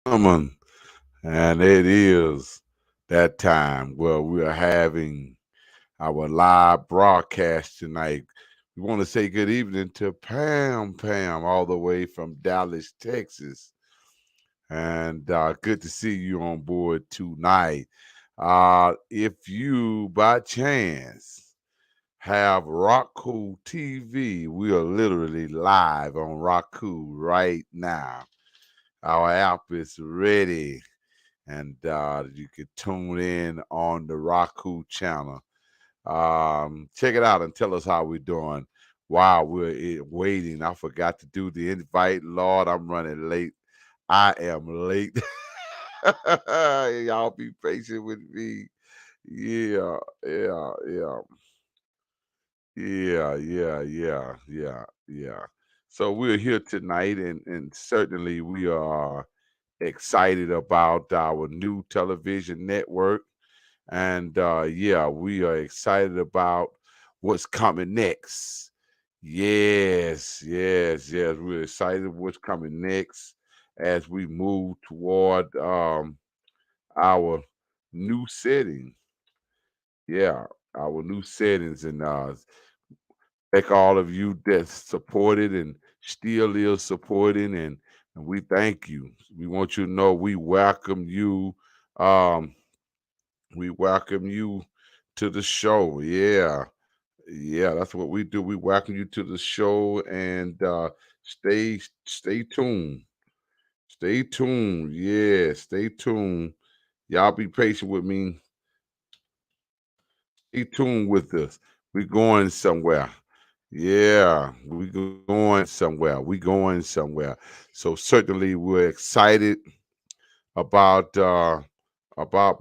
Gentlemen, and it is that time where we are having our live broadcast tonight. We want to say good evening to Pam, all the way from Dallas, Texas. And good to see you on board tonight. If you, by chance, have Roku TV, we are literally live on Roku right now. Our app is ready, and you can tune in on the Roku channel. Check it out and tell us how we're doing while we're waiting. I forgot to do the invite. Lord, I'm running late. I am late. Y'all be patient with me. Yeah, yeah. Yeah. So we're here tonight, and certainly we are excited about our new television network. And yeah, we are excited about what's coming next. Yes. We're excited what's coming next as we move toward our new setting. Yeah, our new settings, and thank all of you that supported and still is supporting, and we thank you. We want you to know we welcome you. Um, we welcome you to the show. Yeah. Yeah, that's what we do. We welcome you to the show and stay tuned. Stay tuned. Yeah, stay tuned. Y'all be patient with me. Stay tuned with us. We going somewhere. Yeah, we going somewhere. We going somewhere. So certainly we're excited about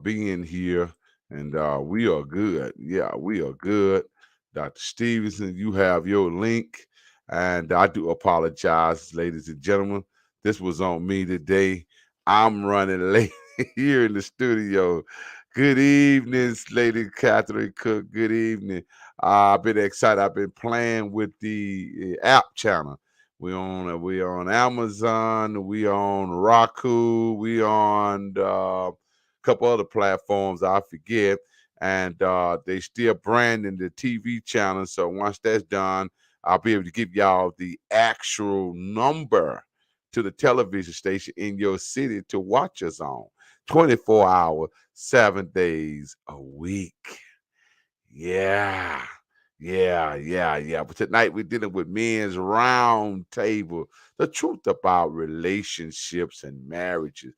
being here, and we are good. Yeah, we are good. Dr. Stevenson, you have your link, and I do apologize, ladies and gentlemen. This was on me today. I'm running late here in the studio. Good evening, Lady Catherine Cook. Good evening. I've been excited. I've been playing with the app channel. We on Amazon, we on Roku, we on a couple other platforms I forget, and they still branding the TV channel. So once that's done, I'll be able to give y'all the actual number to the television station in your city to watch us on. 24 hours, 7 days a week. Yeah. Yeah. But tonight we're dealing with men's round table, the truth about relationships and marriages.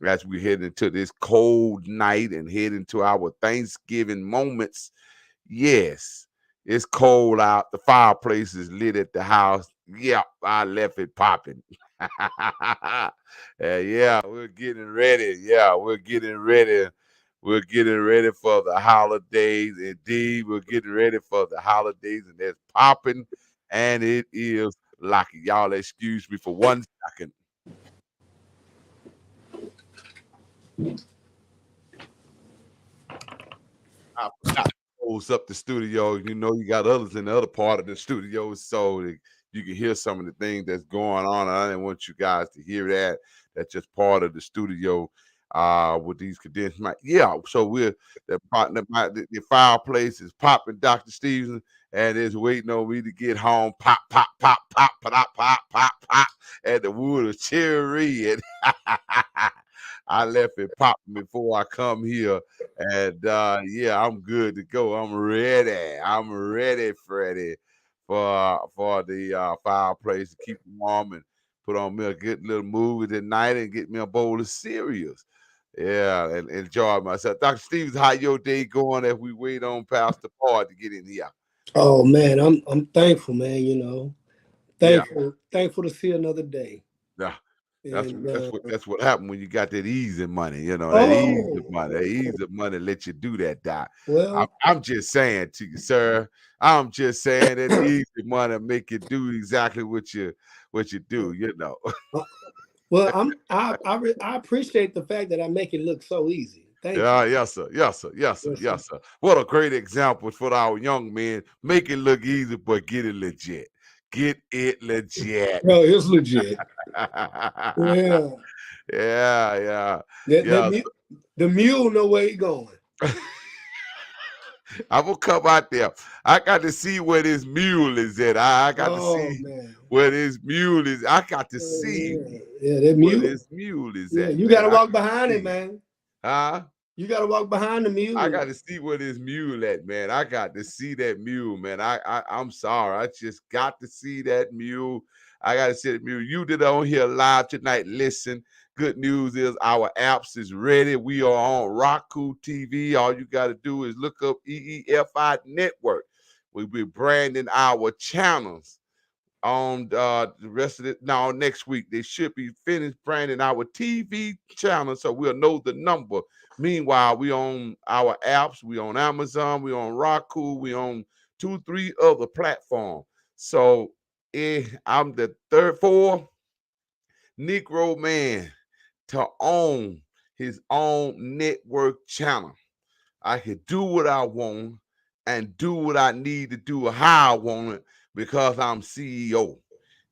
As we head into this cold night and head into our Thanksgiving moments, yes, it's cold out. The fireplace is lit at the house. Yep, I left it popping. Yeah, we're getting ready. Yeah, we're getting ready. We're getting ready for the holidays. Indeed, we're getting ready for the holidays, and it's popping, and it is lucky. Y'all excuse me for 1 second. I forgot to close up the studio. You know, you got others in the other part of the studio, so that you can hear some of the things that's going on. I didn't want you guys to hear that. That's just part of the studio with these condensed mic. Yeah, so we're the fireplace is popping, Dr. Stevenson, and it's waiting on me to get home. Pop, pop, pop, pop, pop, pop, pop, pop, and the wood is cherry and I left it popping before I come here. And yeah, I'm good to go. I'm ready. I'm ready, Freddie, for the fireplace to keep warm and put on me a good little movie tonight and get me a bowl of cereals. Yeah, and enjoy myself. Dr. Stevens, how your day going as we wait on Pastor Paul to get in here? Oh man, I'm thankful, man. Yeah, Thankful to see another day. yeah. That's And that's what happened when you got that easy money, that easy money. That oh easy money let you do that, Doc. I'm, well, I'm just saying to you, sir. I'm just saying that easy money make you do exactly what you do, well, I appreciate the fact that I make it look so easy. Thank you. Yeah, yes, sir. Yes, sir. Yes, sir. Yes, sir. Yes, sir. What a great example for our young men. Make it look easy, but get it legit. Get it legit. No, it's legit. yeah, Yeah, yeah, that that yeah. mu- the mule know where he going. I'm gonna come out there. I got to see where this mule is at. I got to Oh see man, where this mule is. I got to see yeah, that where mule. this mule is Yeah, at, you got man. to I walk got to behind it, see. man. Huh? You got to walk behind the I mule. got to see where this mule at, man. I got to see that mule, man. I'm sorry. I just got to see that mule. I got to see that mule. You did on here live tonight. Listen, good news is our apps is ready. We are on Roku TV. All you got to do is look up EEFI Network. We'll be branding our channels on the rest of it now next week. They should be finished branding our TV channel so we'll know the number. Meanwhile, we on our apps, we on Amazon, we on Roku, we on 2, 3 other platforms. So I'm the fourth Negro man to own his own network channel. I can do what I want and do what I need to do how I want it because I'm CEO.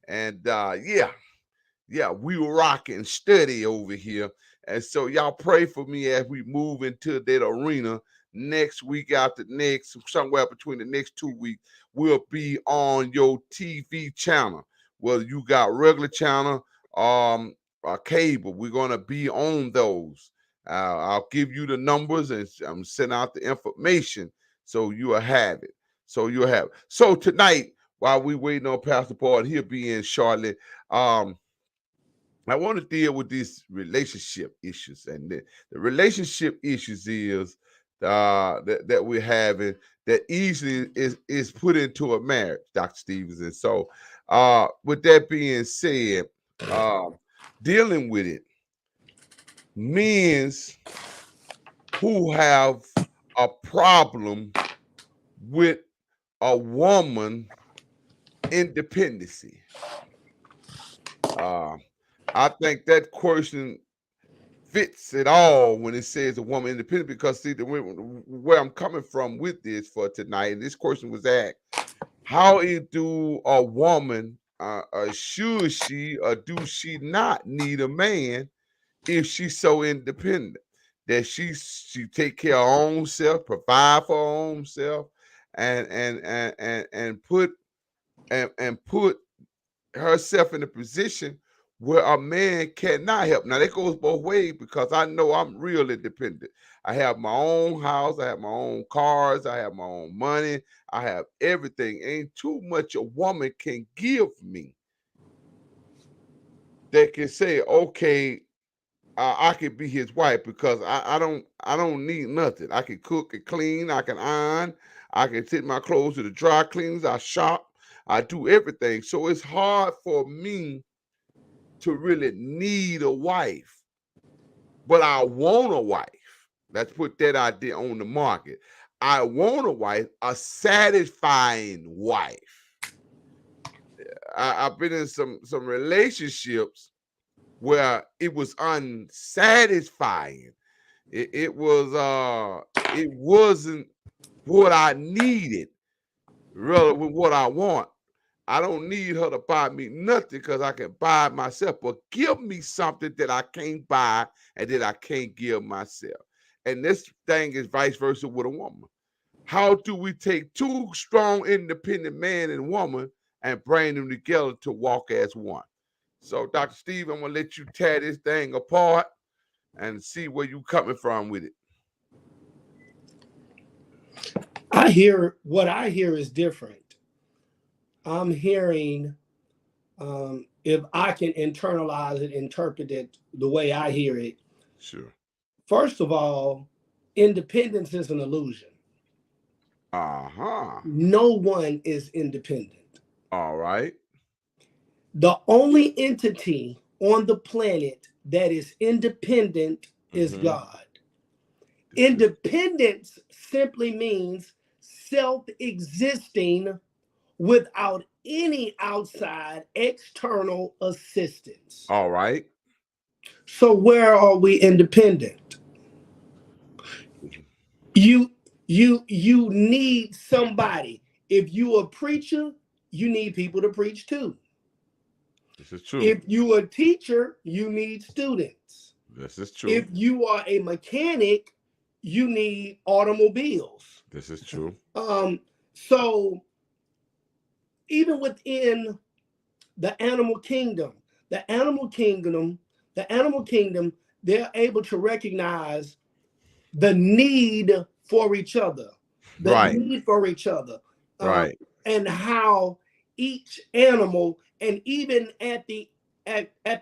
And yeah, we rocking steady over here. And so y'all pray for me as we move into that arena next week after next, somewhere between the next 2 weeks, we'll be on your TV channel. Whether you got regular channel, cable, we're gonna be on those. I'll give you the numbers and I'm sending out the information So you'll have it. So you'll have it. So tonight, while we waiting on Pastor Paul, he'll be in shortly. I want to deal with these relationship issues, and the relationship issues is that we're having that easily is put into a marriage, Dr. Stevens. And so, with that being said, dealing with it, men's who have a problem with a woman independency. I think that question fits it all when it says a woman independent, because see where I'm coming from with this for tonight. And this question was asked: how do a woman should she or do she not need a man if she's so independent that she take care of her own self, provide for her own self, and put herself in a position where a man cannot help. Now that goes both ways, because I know I'm real independent. I have my own house, I have my own cars, I have my own money, I have everything. Ain't too much a woman can give me that can say, okay, I could be his wife, because I don't need nothing. I can cook and clean, I can iron, I can take my clothes to the dry cleaners, I shop, I do everything. So it's hard for me to really need a wife, but I want a wife. Let's put that idea on the market. I want a wife, a satisfying wife. I've been in some relationships where it was unsatisfying. It wasn't what I needed, rather with what I want. I don't need her to buy me nothing, because I can buy it myself, but give me something that I can't buy and that I can't give myself. And this thing is vice versa with a woman. How do we take two strong, independent man and woman and bring them together to walk as one? So, Dr. Steve, I'm going to let you tear this thing apart and see where you coming from with it. What I hear is different. I'm hearing, if I can internalize it, interpret it the way I hear it. Sure. First of all, independence is an illusion. Uh-huh. No one is independent. All right. The only entity on the planet that is independent is God. Independence simply means self-existing without any outside external assistance. All right. So where are we independent? You need somebody. If you a preacher, you need people to preach to. This is true. If you a teacher, you need students. This is true. If you are a mechanic, you need automobiles. This is true. So even within the animal kingdom, they're able to recognize the need for each other, Right. And how each animal, and even at the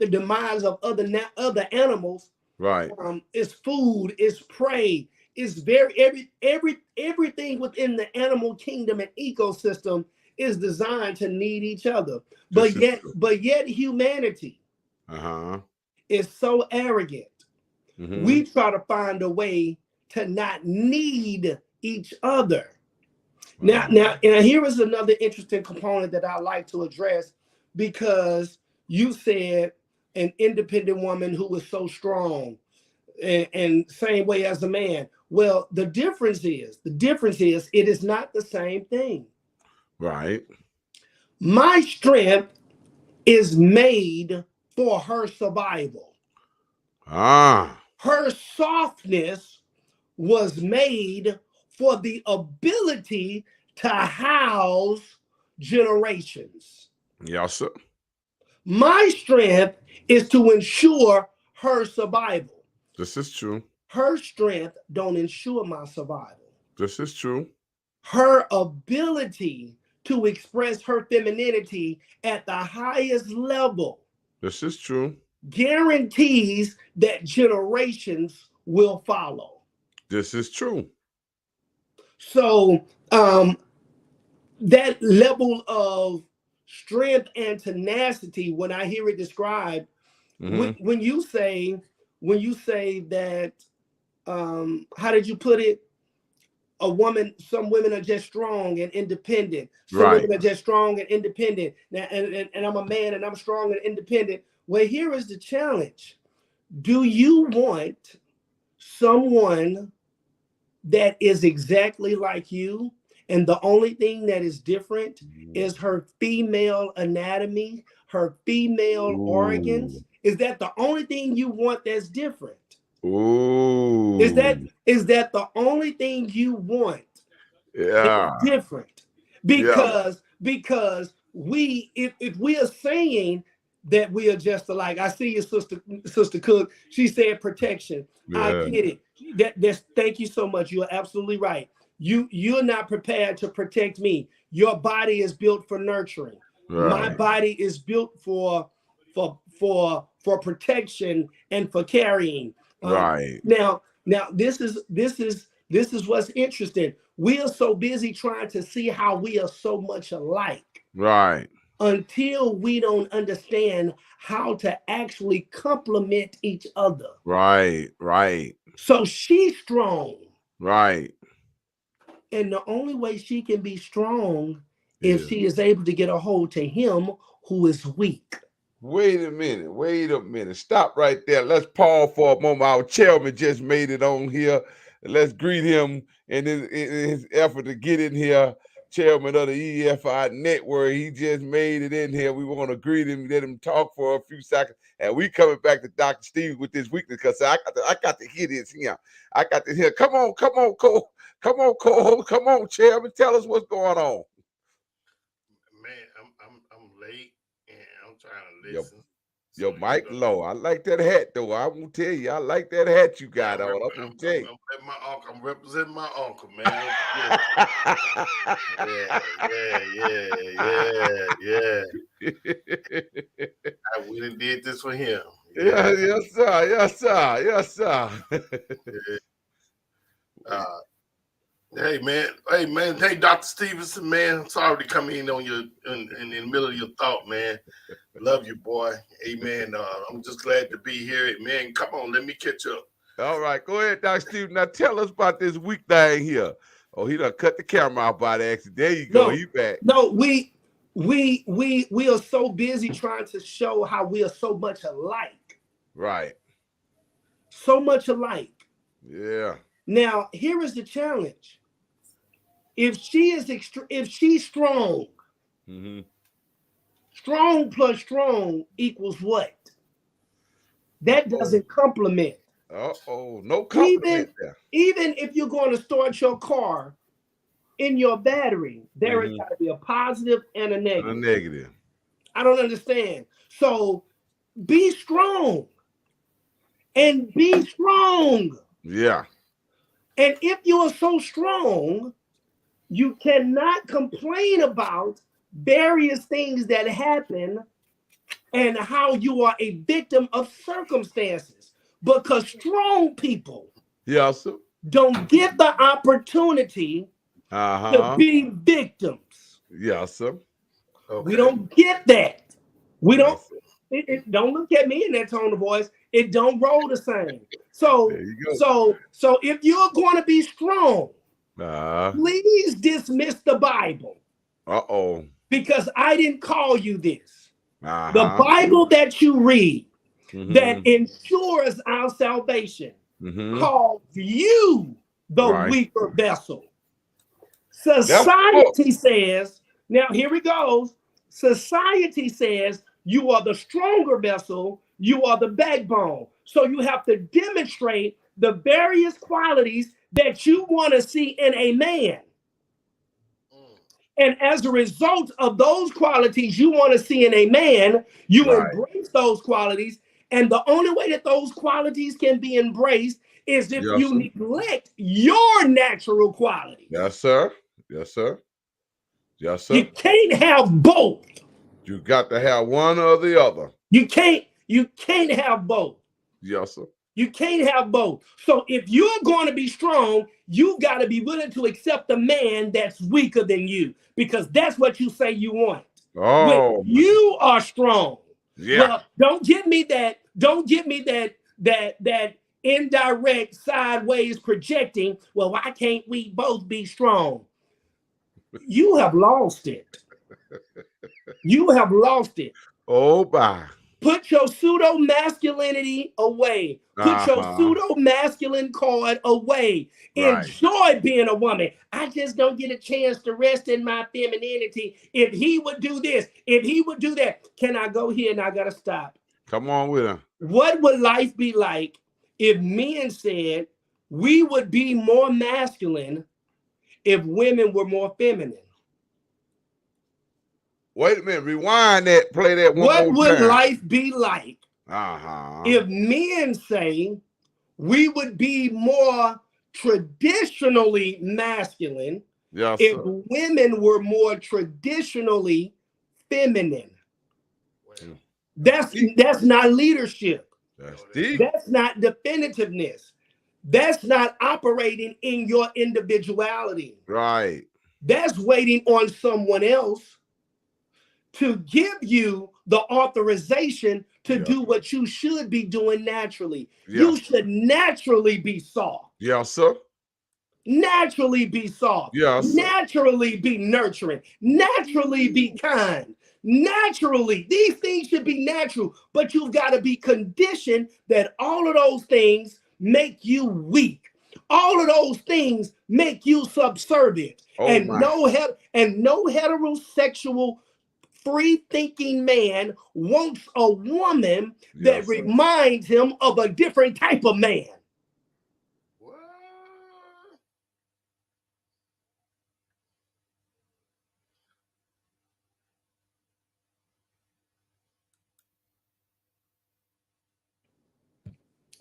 demise of other animals, right, is food, is prey, is everything within the animal kingdom and ecosystem is designed to need each other. But yet humanity is so arrogant. We try to find a way to not need each other. Now, and here is another interesting component that I like to address, because you said an independent woman who was so strong, and same way as a man. Well, the difference is it is not the same thing. Right. My strength is made for her survival. Her softness was made for the ability to house generations. Yes, sir. My strength is to ensure her survival. This is true. Her strength don't ensure my survival. This is true. her ability to express her femininity at the highest level. This is true. Guarantees that generations will follow. This is true. So that level of strength and tenacity, when I hear it described, when you say that, how did you put it? Some women are just strong and independent. Some women are just strong and independent. Now, and I'm a man and I'm strong and independent. Well, here is the challenge. Do you want someone that is exactly like you, and the only thing that is different is her female anatomy, her female organs? Is that the only thing you want that's different? Ooh. Is that the only thing you want? Yeah. That's different. Because we, if we are saying that we are just alike, I see your sister Cook. She said protection. I get it. Thank you so much. You're absolutely right. You're not prepared to protect me. Your body is built for nurturing. My body is built for protection and for carrying. Now this is what's interesting. We are so busy trying to see how we are so much alike. Until we don't understand how to actually complement each other. So she's strong. And the only way she can be strong is she is able to get a hold to him who is weak. Wait a minute. Stop right there. Let's pause for a moment. Our chairman just made it on here. Let's greet him in his effort to get in here. Chairman of the EFI Network. He just made it in here. We want to greet him, let him talk for a few seconds. And we coming back to Dr. Steve with this weakness because I got to hear this here. I got to hear. Come on, co-host. Come on, Chairman. Tell us what's going on. Man, I'm late and I'm trying to listen. Your mic low. I like that hat though. I won't tell you. I like that hat you got on. I'm representing my uncle, man. Yeah. I went and did this for him. Yes, sir. Hey man, hey Dr. Stevenson, man. I'm sorry to come in on in the middle of your thought, man. Love you, boy. Amen. I'm just glad to be here, man. Come on, let me catch up. All right, go ahead, Dr. Stevenson. Now tell us about this weak thing here. Oh, he done cut the camera off by accident. There you go. He back. No, we are so busy trying to show how we are so much alike. So much alike. Yeah. Now here is the challenge. If she's strong, strong plus strong equals what? That doesn't complement. No compliment there. Even if you're going to start your car, in your battery, there is got to be a positive and a negative. I don't understand. So be strong. And be strong. Yeah. And if you are so strong, you cannot complain about various things that happen and how you are a victim of circumstances. Because strong people don't get the opportunity to be victims. Yes, sir. Okay. We don't get that. We don't. Don't look at me in that tone of voice. It don't roll the same. So if you're going to be strong, please dismiss the Bible. Because I didn't call you this. The Bible that you read that ensures our salvation calls you the weaker vessel. Society says, now here it goes. Society says you are the stronger vessel, you are the backbone. So you have to demonstrate the various qualities that you want to see in a man. And as a result of those qualities you want to see in a man, you embrace those qualities. And the only way that those qualities can be embraced is if you neglect your natural qualities. Yes, sir. Yes, sir. Yes, sir. You can't have both. You got to have one or the other. You can't have both. Yes, sir. You can't have both. So if you're going to be strong, you got to be willing to accept a man that's weaker than you, because that's what you say you want. Oh, when you are strong. yeah. Well, don't give me that indirect sideways projecting. Well, why can't we both be strong? You have lost it. You have lost it. Oh, bye. Put your pseudo masculinity away. Put your pseudo masculine card away. Right. Enjoy being a woman. I just don't get a chance to rest in my femininity. If he would do this, if he would do that, can I go here and I gotta stop? Come on with him. What would life be like if men said we would be more masculine if women were more feminine? Wait a minute, rewind that, play that one more time. What would life be like Uh-huh. if men say we would be more traditionally masculine, yes, if sir. women were more traditionally feminine? Well, that's not leadership. That's deep. That's not definitiveness. That's not operating in your individuality. Right. That's waiting on someone else to give you the authorization to do what you should be doing naturally. You should naturally be soft. Yes, sir. Naturally be soft. Yes. Naturally be nurturing. Naturally be kind. Naturally, these things should be natural, but you've got to be conditioned that all of those things make you weak. All of those things make you subservient. And no heterosexual free-thinking man wants a woman that reminds him of a different type of man. What?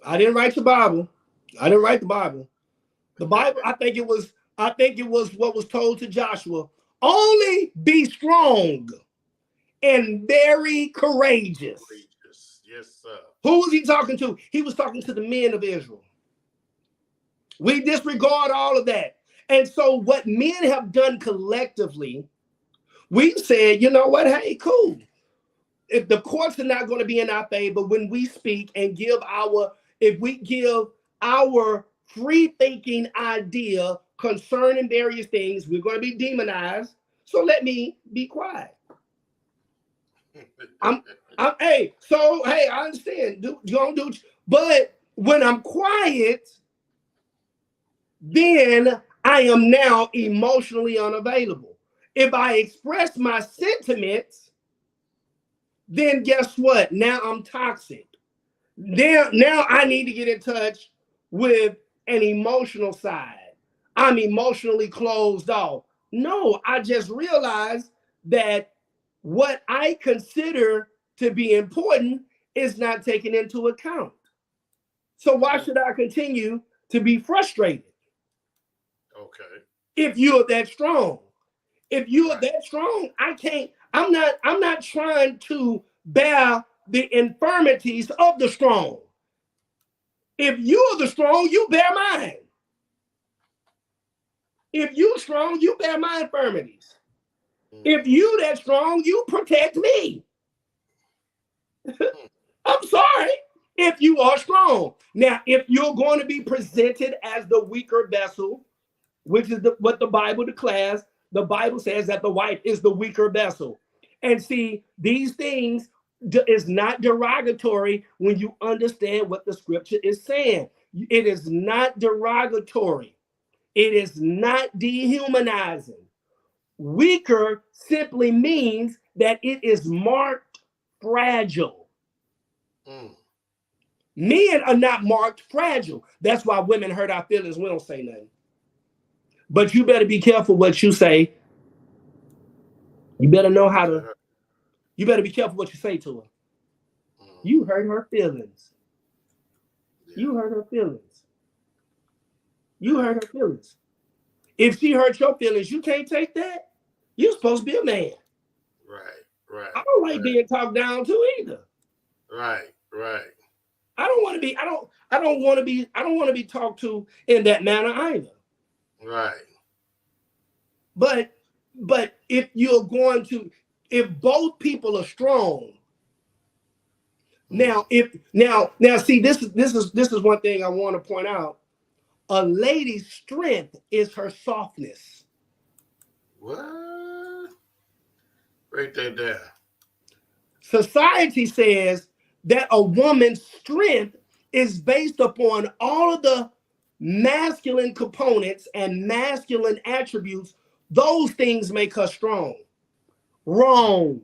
I didn't write the Bible. I didn't write the Bible. The Bible, I think it was what was told to Joshua. Only be strong and very courageous. Yes, sir. Who was he talking to? He was talking to the men of Israel. We disregard all of that. And so what men have done collectively, we've said, you know what? Hey, cool. If the courts are not going to be in our favor, when we speak and if we give our free thinking idea concerning various things, we're going to be demonized. So let me be quiet. I understand. But when I'm quiet, then I am now emotionally unavailable. If I express my sentiments, then guess what? Now I'm toxic. Now I need to get in touch with an emotional side. I'm emotionally closed off. No, I just realized that what I consider to be important is not taken into account. So why should I continue to be frustrated? Okay. If you're that strong. If you are that strong, I'm not trying to bear the infirmities of the strong. If you're the strong, you bear mine. If you're strong, you bear my infirmities. If you that strong, you protect me. I'm sorry. If you are strong. Now, if you're going to be presented as the weaker vessel, which is what the Bible declares, the Bible says that the wife is the weaker vessel. And see, these things is not derogatory when you understand what the scripture is saying. It is not derogatory. It is not dehumanizing. Weaker simply means that it is marked fragile. Men are not marked fragile. That's why women hurt our feelings. We don't say nothing. But you better be careful what you say. You better know how to. You better be careful what you say to her. You hurt her feelings. You hurt her feelings. You hurt her feelings. If she hurt your feelings, you can't take that. You're supposed to be a man. Right. I don't like being talked down to either. Right. I don't want to be talked to in that manner either. Right. But if both people are strong, now see, this is one thing I want to point out. A lady's strength is her softness. What? Break that down. Society says that a woman's strength is based upon all of the masculine components and masculine attributes. Those things make her strong. Wrong.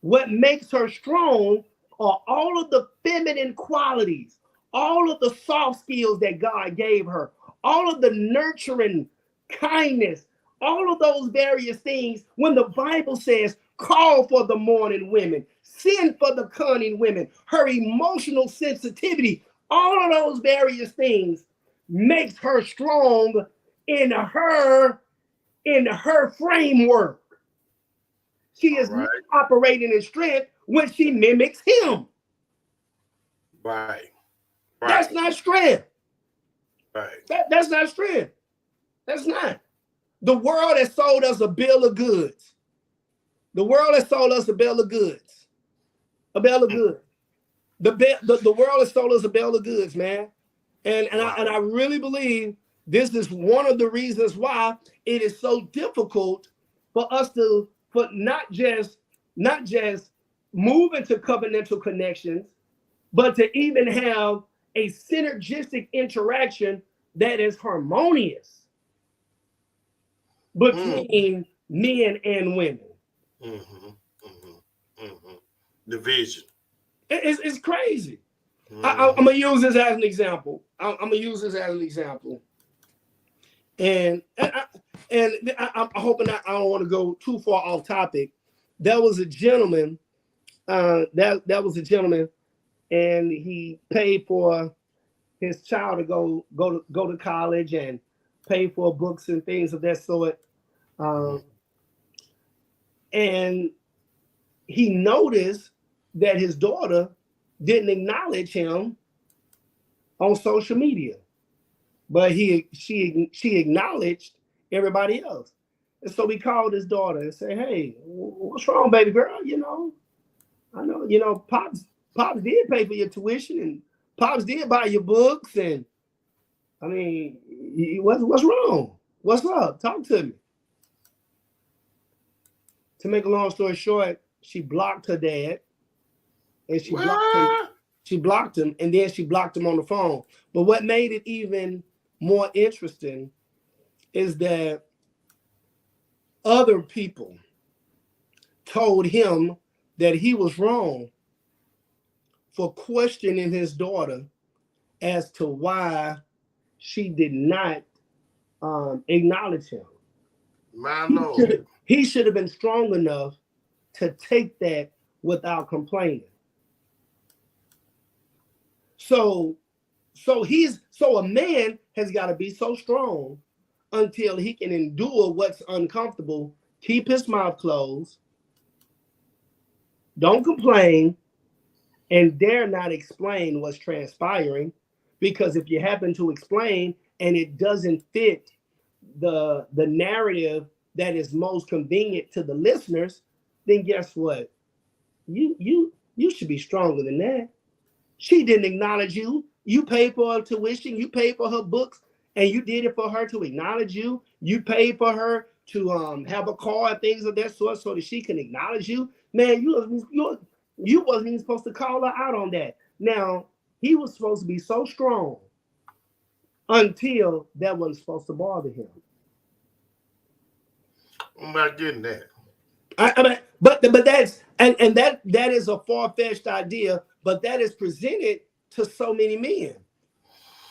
What makes her strong are all of the feminine qualities, all of the soft skills that God gave her, all of the nurturing, kindness, all of those various things. When the Bible says, call for the mourning women, send for the cunning women, her emotional sensitivity, all of those various things makes her strong in her framework. She is not operating in strength when she mimics him. Right. That's not strength. Right. That's not strength. That's not. The world has sold us a bill of goods. The world has sold us a bill of goods. A bill of goods. The world has sold us a bill of goods, man. And I really believe this is one of the reasons why it is so difficult for us to not just move into covenantal connections, but to even have a synergistic interaction that is harmonious between men and women. Division. It's crazy. I'm gonna use this as an example. And I'm hoping that I don't want to go too far off topic. There was a gentleman. That was a gentleman, and he paid for his child to go to college and pay for books and things of that sort. And he noticed that his daughter didn't acknowledge him on social media, but she acknowledged everybody else. And so he called his daughter and said, "Hey, what's wrong, baby girl? I know, Pops did pay for your tuition, and Pops did buy your books, and I mean, what's wrong? What's up? Talk to me." To make a long story short, she blocked her dad, and she blocked him, and then she blocked him on the phone. But what made it even more interesting is that other people told him that he was wrong for questioning his daughter as to why she did not acknowledge him. My Lord. He should have been strong enough to take that without complaining. So a man has got to be so strong until he can endure what's uncomfortable, keep his mouth closed, don't complain, and dare not explain what's transpiring. Because if you happen to explain and it doesn't fit the narrative that is most convenient to the listeners, then guess what? You should be stronger than that. She didn't acknowledge you. You paid for her tuition. You paid for her books, and you did it for her to acknowledge you. You paid for her to have a car and things of that sort so that she can acknowledge you. Man, you wasn't even supposed to call her out on that. Now, he was supposed to be so strong until that wasn't supposed to bother him. I'm not getting that. I mean, but that's and that is a far-fetched idea, but that is presented to so many men.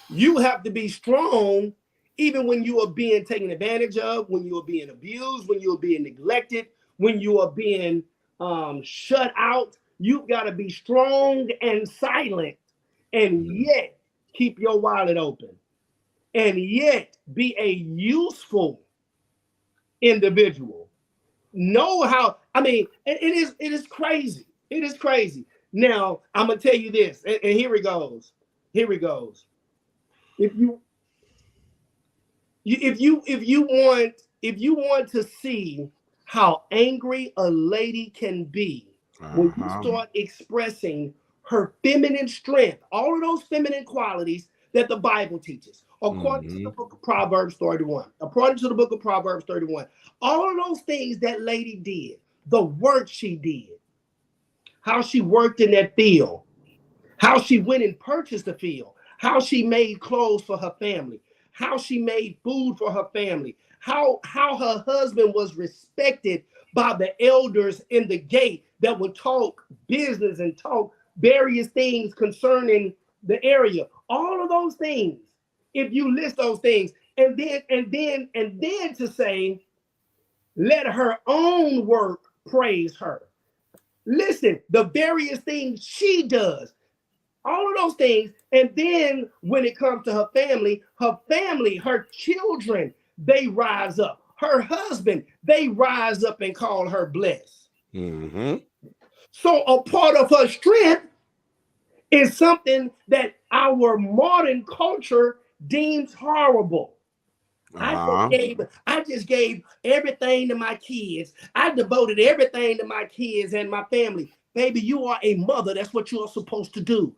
You have to be strong even when you are being taken advantage of, when you are being abused, when you are being neglected, when you are being shut out. You've got to be strong and silent, and yet keep your wallet open. and yet be a useful individual. Know how, I mean, it is crazy. It is crazy. Now, I'm gonna tell you this, and here it goes. Here it goes. If you want to see how angry a lady can be when you start expressing her feminine strength, all of those feminine qualities that the Bible teaches, according to the book of Proverbs 31. According to the book of Proverbs 31, all of those things that lady did, the work she did, how she worked in that field, how she went and purchased the field, how she made clothes for her family, how she made food for her family, how her husband was respected by the elders in the gate that would talk business and talk various things concerning the area. All of those things, if you list those things, and then to say, let her own work praise her. Listen, the various things she does, all of those things. And then when it comes to her family, her children, they rise up. Her husband, they rise up and call her blessed. So a part of her strength is something that our modern culture deems horrible. I just gave everything to my kids. I devoted everything to my kids and my family. Baby, you are a mother. That's what you are supposed to do.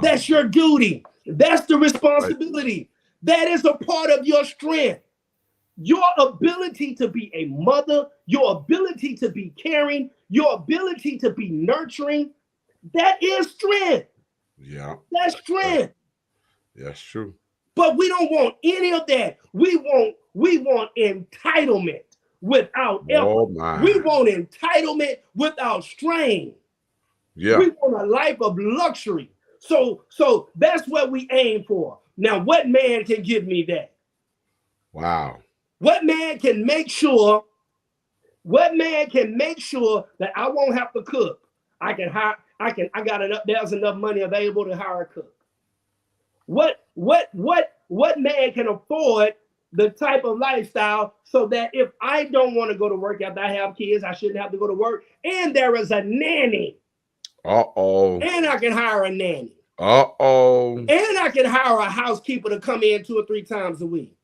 That's your duty. That's the responsibility. That is a part of your strength. Your ability to be a mother, your ability to be caring, your ability to be nurturing, that is strength. Yeah. That's strength. That's true. But we don't want any of that. We want entitlement without effort. We want entitlement without strain. Yeah. We want a life of luxury. So that's what we aim for. Now, what man can give me that? Wow. What man can make sure that I won't have to cook? I got there's enough money available to hire a cook. What man can afford the type of lifestyle so that if I don't want to go to work after I have kids, I shouldn't have to go to work, and there is a nanny. And I can hire a nanny. And I can hire a housekeeper to come in 2 or 3 times a week.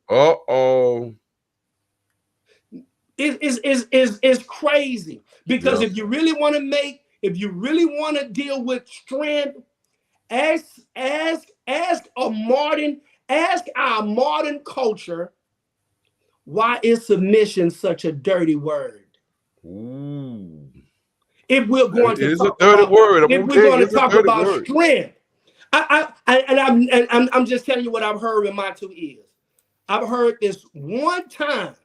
It's crazy, because if you really want to deal with strength, ask our modern culture, why is submission such a dirty word? If we're going to talk about strength, I'm just telling you what I've heard in my 2 ears. I've heard this one time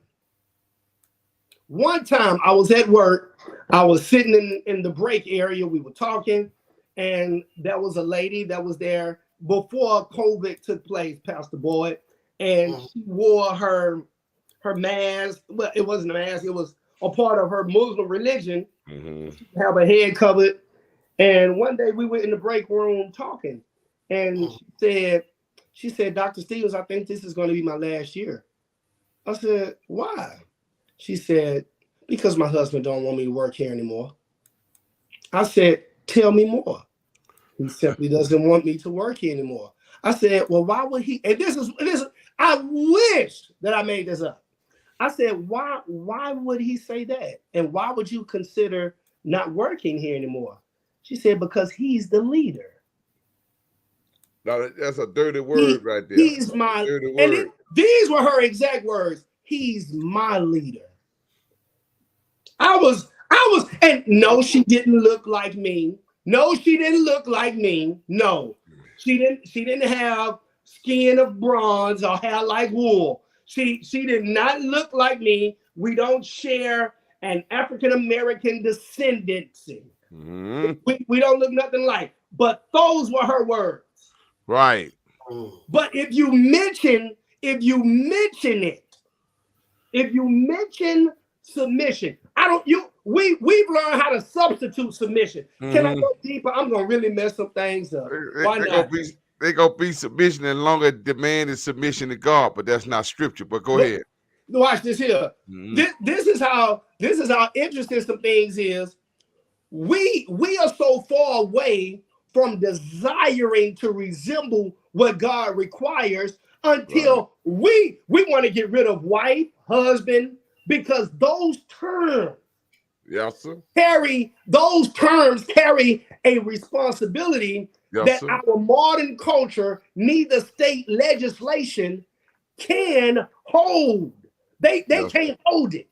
I was at work. I was sitting in the break area. We were talking, and there was a lady that was there before COVID took place, Pastor Boyd, and she wore her mask. Well, it wasn't a mask. It was a part of her Muslim religion. She have her head covered. And one day we were in the break room talking, and she said, Dr. Stevens, I think this is going to be my last year. I said, why? She said, because my husband don't want me to work here anymore. I said, tell me more. He simply doesn't want me to work here anymore. I said, well, why would he? And this is I wish that I made this up. I said, why would he say that? And why would you consider not working here anymore? She said, because he's the leader. No, that's a dirty word right there. He's my dirty word. And these were her exact words. He's my leader. I was, and no, she didn't look like me. No, she didn't look like me. No, she didn't have skin of bronze or hair like wool. She did not look like me. We don't share an African-American descendancy. We don't look nothing like, but those were her words. Right. But if you mention submission, we've learned how to substitute submission. Can I go deeper? I'm gonna really mess some things up. Why not? they gonna be submission and longer demand is submission to God, but that's not scripture. But go ahead. Watch this here. Mhm. This is how interesting some things is. We are so far away from desiring to resemble what God requires until we want to get rid of wife, husband, because those terms Yes, sir. carry a responsibility Yes, that sir. our modern culture, neither state legislation can hold. They Yes. can't hold it.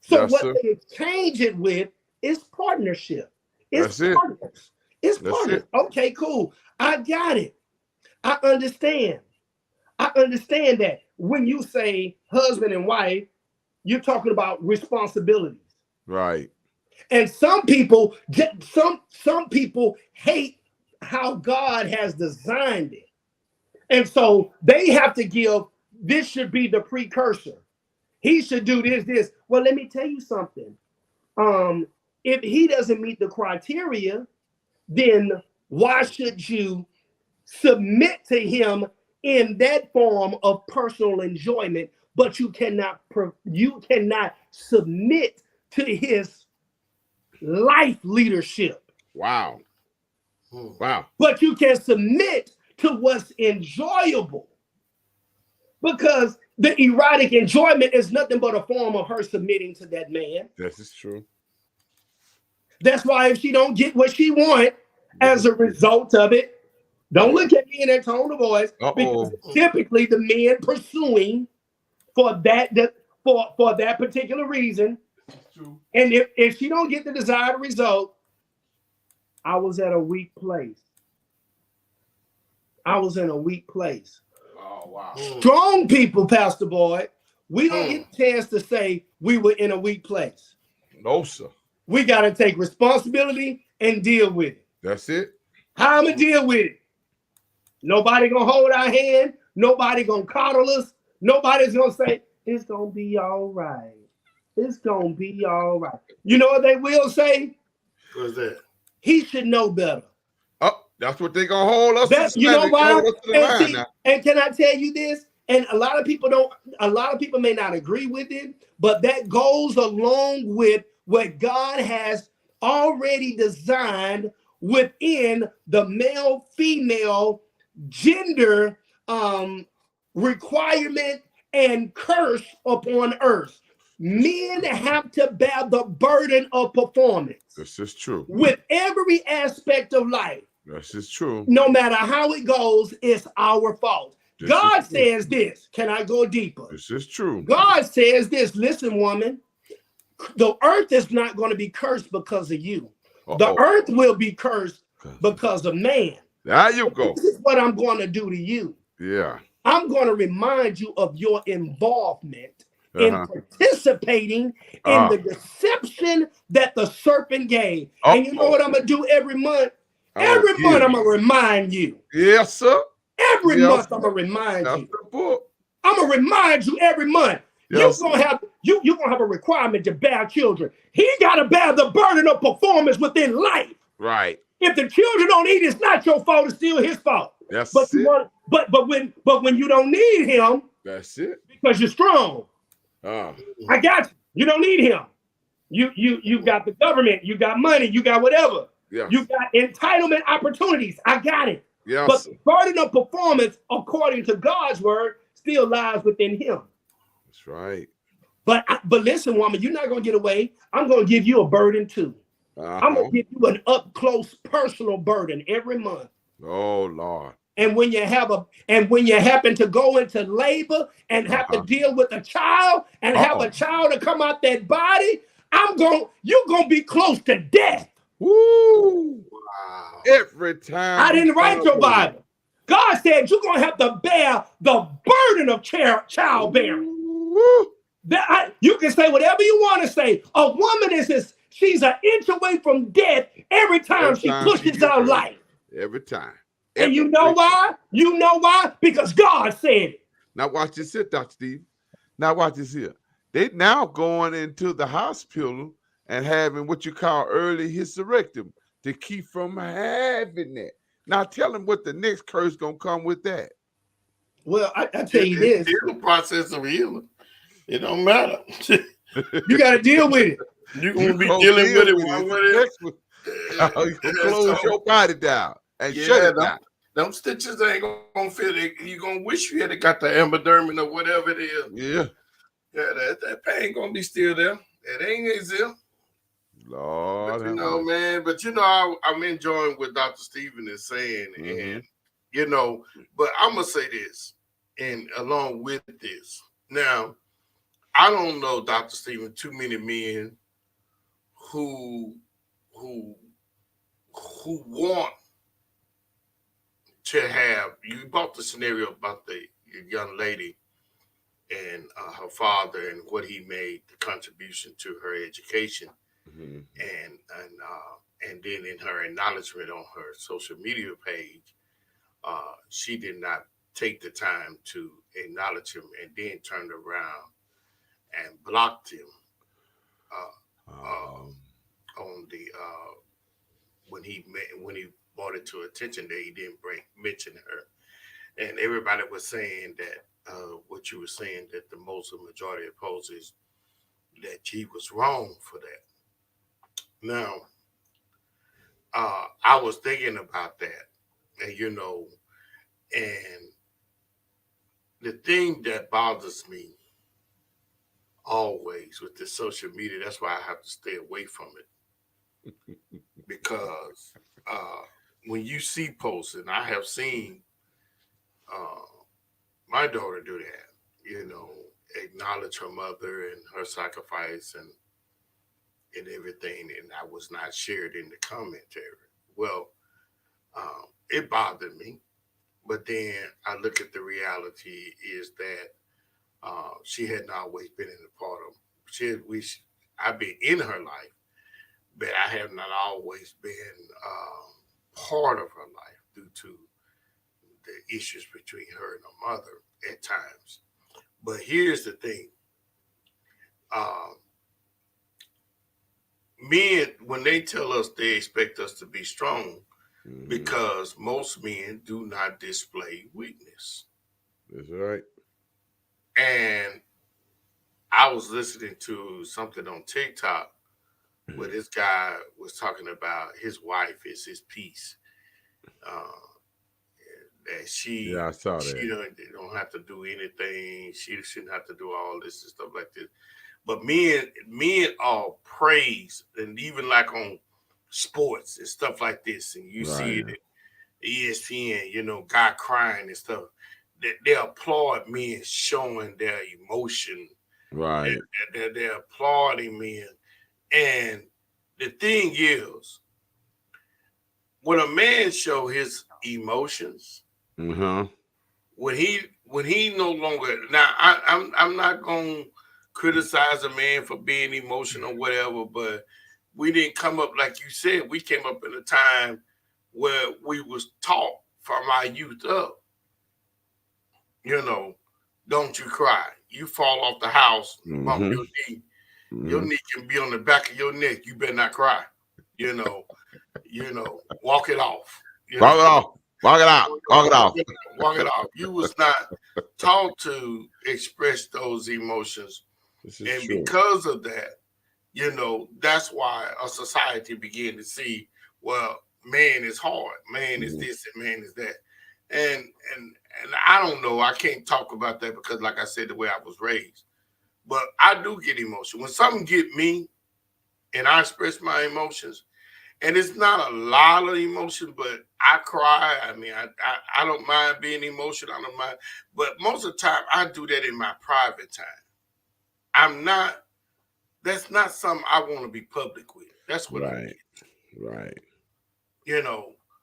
So Yes, what sir. they exchange it with is partnership. It's That's it. partners. It's That's partners. it. Okay, cool. I got it. I understand. I understand that when you say husband and wife, you're talking about responsibilities. Right. And some people hate how God has designed it. And so they have to give, this should be the precursor. He should do this. Well, let me tell you something. If he doesn't meet the criteria, then why should you submit to him in that form of personal enjoyment, but you cannot submit to his life leadership. Wow. Wow. But you can submit to what's enjoyable, because the erotic enjoyment is nothing but a form of her submitting to that man. This is true. That's why if she don't get what she want as a result of it, don't look at me in that tone of voice, because typically the men pursuing for that particular reason. And if she don't get the desired result, I was at a weak place. I was in a weak place. Oh, wow. Strong people, Pastor Boyd, we don't get a chance to say we were in a weak place. No, sir. We got to take responsibility and deal with it. That's it. How I'm going to deal with it? Nobody going to hold our hand. Nobody going to coddle us. Nobody's going to say, it's going to be all right. It's going to be all right. You know what they will say? What's that? He should know better. Oh, that's what they're going to hold us to. You know why? And can I tell you this? And a lot of people may not agree with it, but that goes along with what God has already designed within the male-female gender requirement and curse upon earth. Men have to bear the burden of performance. This is true. With every aspect of life. This is true. No matter how it goes, it's our fault. God says this. Can I go deeper? This is true. God says this. Listen, woman, the earth is not going to be cursed because of you. The earth will be cursed because of man. There you go. This is what I'm going to do to you. Yeah. I'm going to remind you of your involvement in participating in the deception that the serpent gave. And you know what I'm going to do every month? Every month I'm going to remind you. Yes, sir. Every month I'm going to remind you. I'm going to remind you every month. Yes. You're gonna have a requirement to bear children. He got to bear the burden of performance within life. Right. If the children don't eat, it's not your fault. It's still his fault. Yes. But when you don't need him, that's it. Because you're strong. I got you. You don't need him. You got the government. You got money. You got whatever. Yes. You got entitlement opportunities. I got it. Yes. But the burden of performance, according to God's word, still lies within him. That's right. But listen, woman, you're not going to get away. I'm going to give you a burden too. I'm going to give you an up close personal burden every month. Oh, Lord. And when you happen to go into labor and have to deal with a child and have a child to come out that body, you're going to be close to death. Woo! Wow. Every time. I didn't write your Bible. God said you're going to have to bear the burden of childbearing. You can say whatever you want to say. A woman she's an inch away from death every time she pushes out life. Every time. And you know why? You know why? Because God said it. Now watch this here, Dr. Steve. Now watch this here. They now going into the hospital and having what you call early hysterectomy to keep from having that. Now tell him what the next curse gonna come with that. Well, I tell you this. It's the process of healing. It don't matter. You got to deal with it. You're going to be dealing with it one way or you gonna close your body down and shut it down. Them stitches ain't going to fit. You're going to wish you had got the epidermis or whatever it is. Yeah. Yeah, that pain going to be still there. It ain't easy. Lord, but, man. But I'm enjoying what Dr. Stephen is saying, and but I'm gonna say this, and along with this, now I don't know, Dr. Stephen, too many men who want to have. You brought the scenario about the young lady and her father and what he made, the contribution to her education. Mm-hmm. And then in her acknowledgement on her social media page, she did not take the time to acknowledge him, and then turned around and blocked him on the when he brought it to attention that he didn't mention her, and everybody was saying that what you were saying, that the majority opposes that he was wrong for that. Now, I was thinking about that, and and the thing that bothers me always with the social media, that's why I have to stay away from it, because when you see posts, and I have seen my daughter do that, acknowledge her mother and her sacrifice and everything, and I was not shared in the commentary. Well, it bothered me, but then I look at the reality is that she hadn't always been in a part of. I've been in her life, but I have not always been part of her life due to the issues between her and her mother at times. But here's the thing. Men, when they tell us they expect us to be strong, mm-hmm. because most men do not display weakness. That's right. And I was listening to something on TikTok where this guy was talking about his wife is his peace. That I saw that. She don't have to do anything. She shouldn't have to do all this and stuff like this. But men are praised, and even like on sports and stuff like this, and you see it at ESPN, guy crying and stuff. They applaud men showing their emotion. Right. They're applauding men. And the thing is, when a man show his emotions, mm-hmm. when he no longer, now I'm not gonna criticize a man for being emotional or whatever, but we didn't come up, like you said, we came up in a time where we was taught from our youth up, don't you cry. You fall off the house, mm-hmm. bump your knee. Mm-hmm. Your knee can be on the back of your neck. You better not cry. Walk it off. Walk it off. Walk it out. Walk it off. Walk it off. You was not taught to express those emotions. And true. Because of that, that's why a society began to see, well, man is hard. Man mm-hmm. is this and man is that. And I don't know. I can't talk about that because, like I said, the way I was raised. But I do get emotional. When something get me and I express my emotions, and it's not a lot of emotion, but I cry. I mean, I don't mind being emotional. I don't mind. But most of the time, I do that in my private time. That's not something I want to be public with. That's what I mean. Right.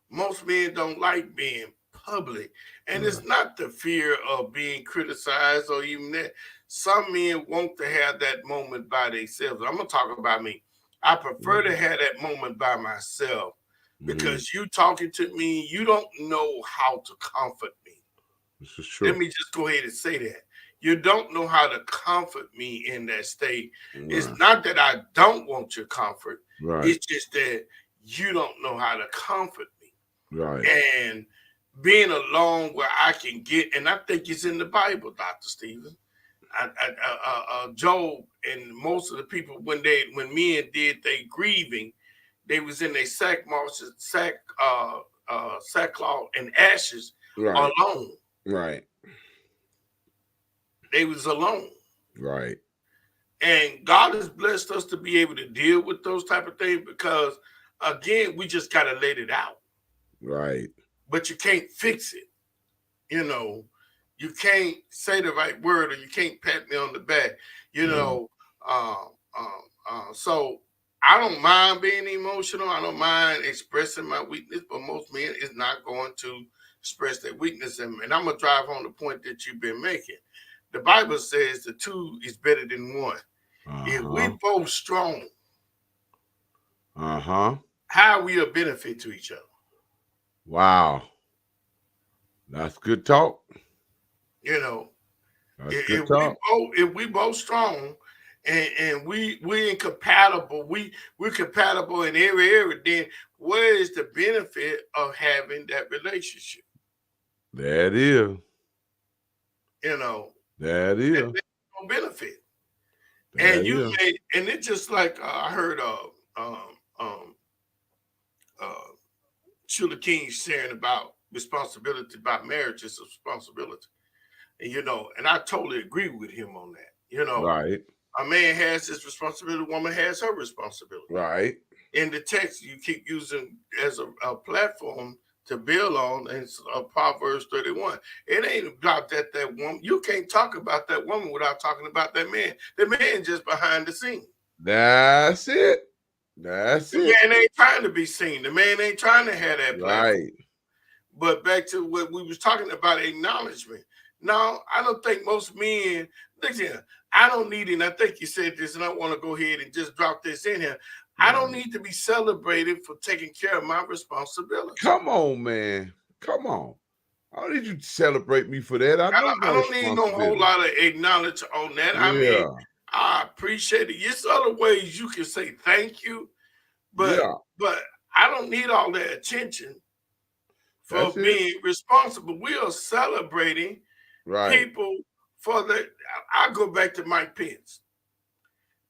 Most men don't like being public. And it's not the fear of being criticized or even that. Some men want to have that moment by themselves. I'm going to talk about me. I prefer to have that moment by myself because you talking to me, you don't know how to comfort me. This is true. Let me just go ahead and say that. You don't know how to comfort me in that state. Right. It's not that I don't want your comfort. Right. It's just that you don't know how to comfort me. Right. And being alone where I can get, and I think it's in the Bible, Dr. Stephen. Job and most of the people when men did they grieving, they was in their sackcloth and ashes, Right. alone. Right. They was alone. Right. And God has blessed us to be able to deal with those type of things because, again, we just got to let it out. Right. But you can't fix it. You know, you can't say the right word or you can't pat me on the back. You know, so I don't mind being emotional. I don't mind expressing my weakness, but most men is not going to express their weakness. And I'm going to drive home the point that you've been making. The Bible says the two is better than one. If we both strong, how are we a benefit to each other? Wow. That's good talk. You know, if we both strong and we're incompatible, we're compatible in every area, then where is the benefit of having that relationship? That is. You know, that is. There's no benefit. And you made, and it's just like I heard Shula King sharing about responsibility, about marriage is a responsibility. And you know, and I totally agree with him on that. You know, right. A man has his responsibility, a woman has her responsibility. Right. In the text, you keep using as a platform to build on, and Proverbs 31. It ain't about that woman. You can't talk about that woman without talking about that man. The man just behind the scene. That's it. That's it. The man ain't trying to be seen. The man ain't trying to have that platform. Right. But back to what we was talking about, acknowledgement. Now, I don't think most men, listen, I don't need it. And I think you said this, and I want to go ahead and just drop this in here. I don't need to be celebrated for taking care of my responsibility. Come on, man. Come on. I don't need you to celebrate me for that. I don't need no whole lot of acknowledgement on that. I mean, I appreciate it. There's other ways you can say thank you, but I don't need all that attention for being responsible. We are celebrating people for that. I go back to Mike Pence.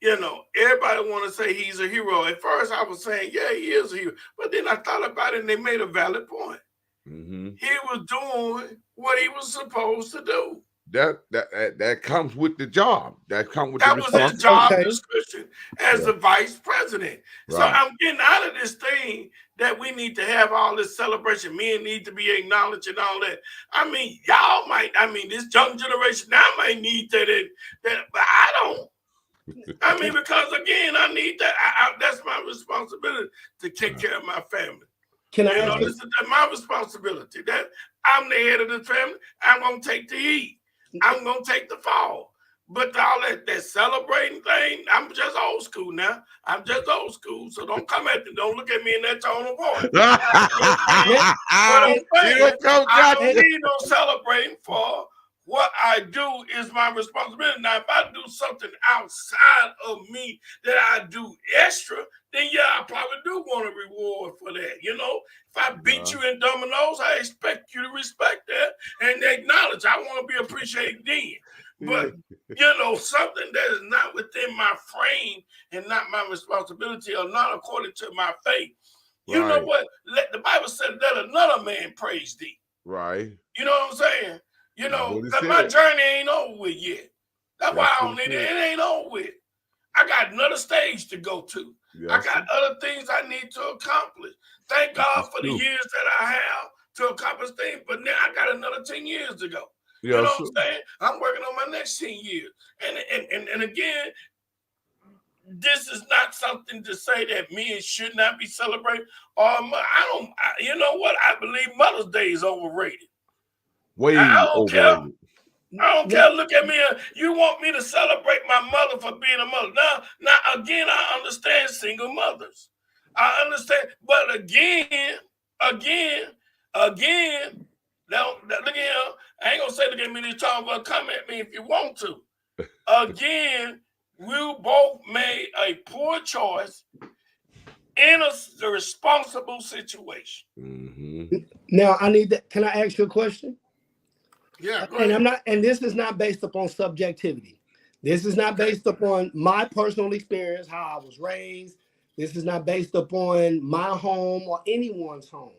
You know, everybody want to say he's a hero. At first, I was saying, yeah, he is a hero. But then I thought about it, and they made a valid point. Mm-hmm. He was doing what he was supposed to do. That comes with the job. That comes with that was his job description as the vice president. Right. So I'm getting out of this thing that we need to have all this celebration. Men need to be acknowledged and all that. I mean, y'all might. I mean, this young generation now might need that, but I don't. I mean, because again, I need that. That's my responsibility to take care of my family. Can I ask this is my responsibility. That I'm the head of the family. I'm gonna take the heat. I'm gonna take the fall. But all that celebrating thing, I'm just old school now. I'm just old school. So don't come at me. Don't look at me in that tone of voice. I don't need no celebrating for. What I do is my responsibility. Now, if I do something outside of me that I do extra, then yeah, I probably do want a reward for that. You know, if I beat you in dominoes, I expect you to respect that and acknowledge. I want to be appreciated then. But, you know, something that is not within my frame and not my responsibility or not according to my faith. You know what? The Bible said, let another man praise thee. Right. You know what I'm saying? You know, my journey ain't over with yet. That's why I don't need it. It ain't over with. I got another stage to go to. I got other things I need to accomplish. Thank God for the years that I have to accomplish things, but now I got another 10 years to go. You know what I'm saying? I'm working on my next 10 years. And again, this is not something to say that men should not be celebrated. You know what? I believe Mother's Day is overrated. I don't care. I don't care. Look at me. You want me to celebrate my mother for being a mother. Now, again, I understand single mothers. I understand. But again, now, look at him. I ain't going to say look at me this time, but come at me if you want to. Again, we both made a poor choice in a responsible situation. Mm-hmm. Now I need that. Can I ask you a question? Yeah, go And ahead. I'm not, and this is not based upon subjectivity. This is not based upon my personal experience, how I was raised. This is not based upon my home or anyone's home.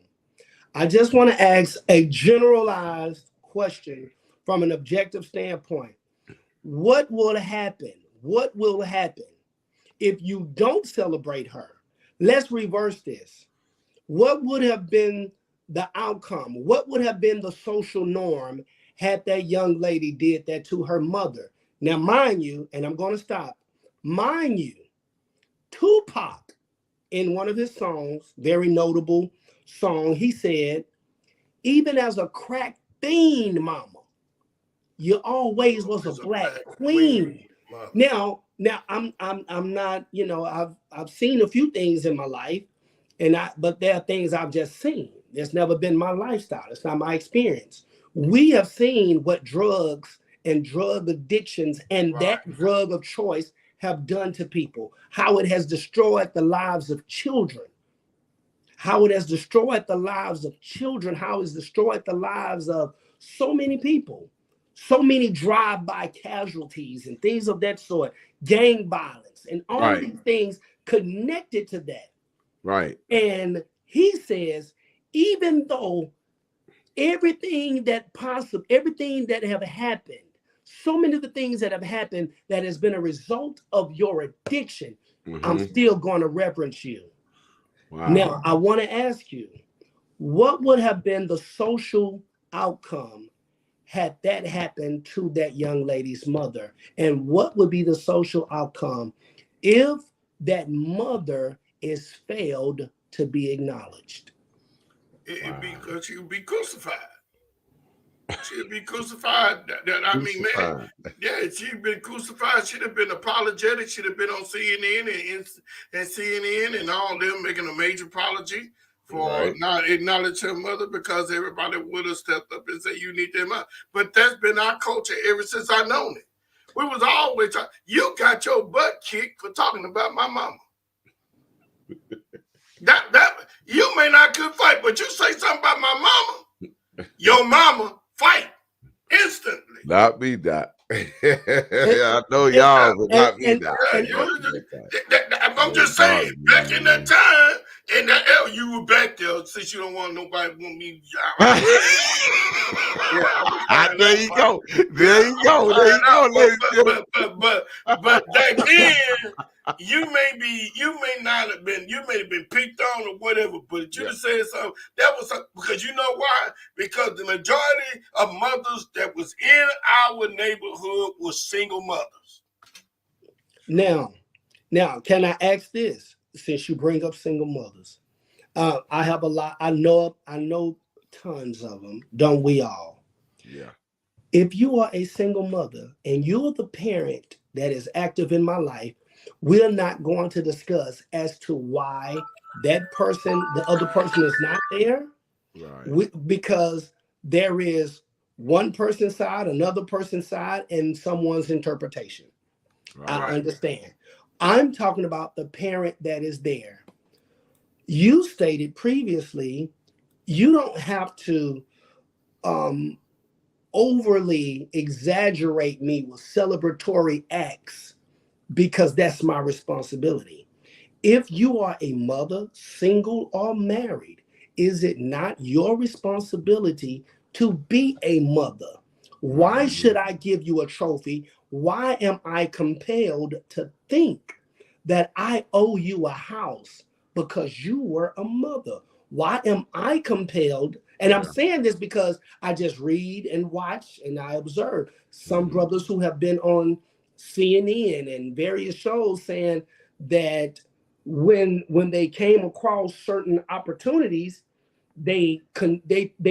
I just want to ask a generalized question from an objective standpoint. What will happen? What will happen if you don't celebrate her? Let's reverse this. What would have been the outcome? What would have been the social norm had that young lady did that to her mother? Now, mind you, and I'm going to stop, mind you, Tupac, in one of his songs, very notable song, he said, even as a crack fiend mama, you always was a black queen. Now I'm not, you know, I've seen a few things in my life, but there are things I've just seen. It's never been my lifestyle. It's not my experience. We have seen what drugs and drug addictions and that drug of choice have done to people, how it has destroyed the lives of children, how it has destroyed the lives of children, how it's destroyed the lives of so many people, so many drive-by casualties and things of that sort, gang violence, and all of these things connected to that. Right. And he says, even though everything that have happened, so many of the things that have happened that has been a result of your addiction, I'm still going to reverence you. Wow. Now, I want to ask you, what would have been the social outcome had that happened to that young lady's mother? And what would be the social outcome if that mother is failed to be acknowledged? It'd be because she would be crucified. She'd be crucified. I mean, man, yeah, she'd been crucified. She'd have been apologetic. She'd have been on CNN and CNN and all them making a major apology for not acknowledging her mother, because everybody would have stepped up and said, you need them out. But that's been our culture ever since I known it. We was always talking, you got your butt kicked for talking about my mama. that you may not could fight, but you say something about my mama, your mama fight instantly. Not me, Doc. I know y'all, but not me, Doc. I'm just saying, back in that time, in that era, you were back there, since you don't want nobody want me. There you go. There you go. But back then, you may not have been, you may have been picked on or whatever, but you just said something. That was because you know why? Because the majority of mothers that was in our neighborhood was single mothers. Now, can I ask this? Since you bring up single mothers, I have a lot. I know tons of them. Don't we all? Yeah. If you are a single mother and you're the parent that is active in my life, we're not going to discuss as to why that person, the other person, is not there. Right. Because there is one person's side, another person's side, and someone's interpretation. Right. I understand. I'm talking about the parent that is there. You stated previously, you don't have to overly exaggerate me with celebratory acts, because that's my responsibility. If you are a mother, single or married, is it not your responsibility to be a mother? Why should I give you a trophy? Why am I compelled to think that I owe you a house because you were a mother? Why am I compelled? And I'm saying this because I just read and watch and I observe some brothers who have been on CNN and various shows saying that when they came across certain opportunities, they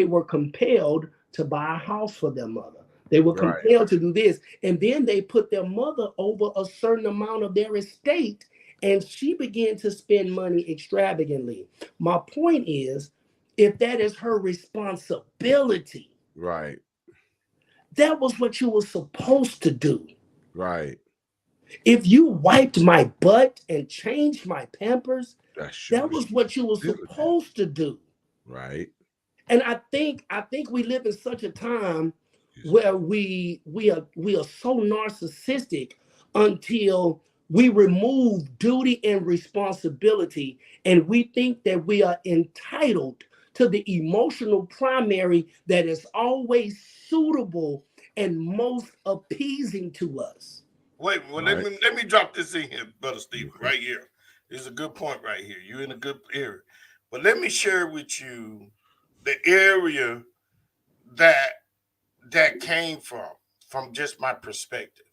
were compelled to buy a house for their mother. They were compelled to do this. And then they put their mother over a certain amount of their estate, and she began to spend money extravagantly. My point is, if that is her responsibility, right, that was what you were supposed to do. Right. If you wiped my butt and changed my Pampers, that was what you were supposed to do. Right. And I think we live in such a time where we are so narcissistic until we remove duty and responsibility, and we think that we are entitled to the emotional primary that is always suitable and most appeasing to us. Wait, well, Right. let me drop this in here, Brother Stephen, right here. This is a good point right here. You're in a good area. But let me share with you the area that came from just my perspective.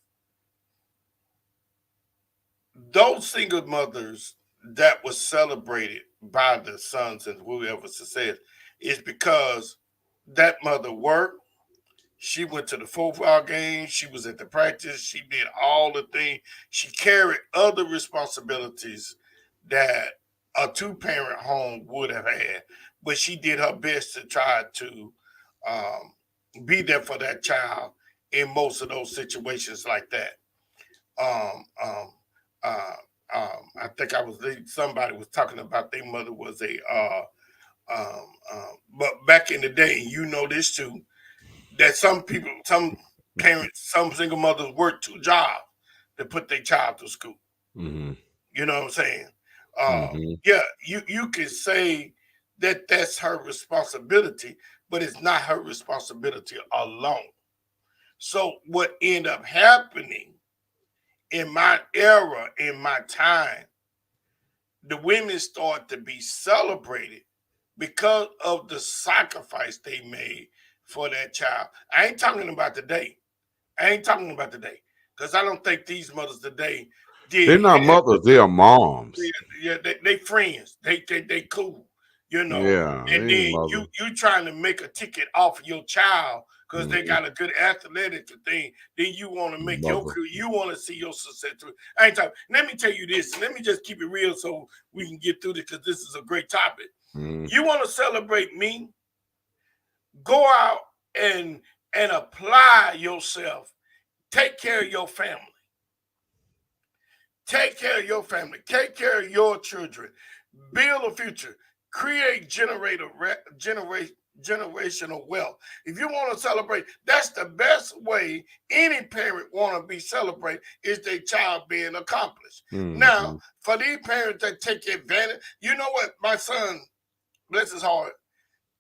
Those single mothers that was celebrated by the sons and whoever success is because that mother worked. She went to the football game. She was at the practice. She did all the things. She carried other responsibilities that a two-parent home would have had. But she did her best to try to be there for that child in most of those situations like that. Um, um, I think somebody was talking about their mother was but back in the day, you know this too, that some parents, some single mothers work two jobs to put their child to school. Mm-hmm. You know what I'm saying? Mm-hmm. Yeah, you can say that that's her responsibility, but it's not her responsibility alone. So what ended up happening in my era, in my time, the women start to be celebrated because of the sacrifice they made for that child. I ain't talking about today. Because I don't think these mothers today did. They're not mothers, they are moms. Yeah, they friends. They cool. You know. Yeah, And they ain't then mothers. you trying to make a ticket off of your child because they Mhm. got a good athletic thing. Then you want to make Mother. you want to see your success through. I ain't talking. Let me tell you this. Let me just keep it real so we can get through this because this is a great topic. Mhm. You want to celebrate me? Go out and apply yourself. Take care of your family. Take care of your family. Take care of your children. Build a future. Create generational wealth. If you want to celebrate, that's the best way any parent want to be celebrated is their child being accomplished. Mhm. Now, for these parents that take advantage, you know what? My son, bless his heart,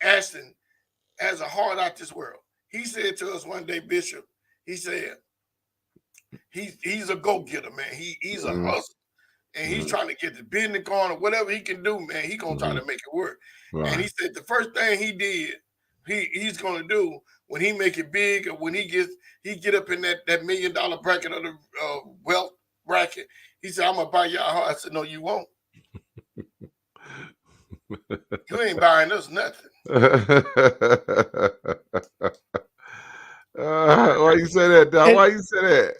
Ashton, has a heart out this world. He said to us one day, Bishop, he said, he's a go-getter, man. He's a hustler. And he's trying to get the business going or whatever he can do, man. He's gonna try to make it work. Right. And he said the first thing he did, he's gonna do when he make it big or when he get up in that $1 million bracket of the wealth bracket. He said, "I'm gonna buy y'all a house." I said, "No, you won't. You ain't buying us nothing." Why you say that, Doc? Why you say that?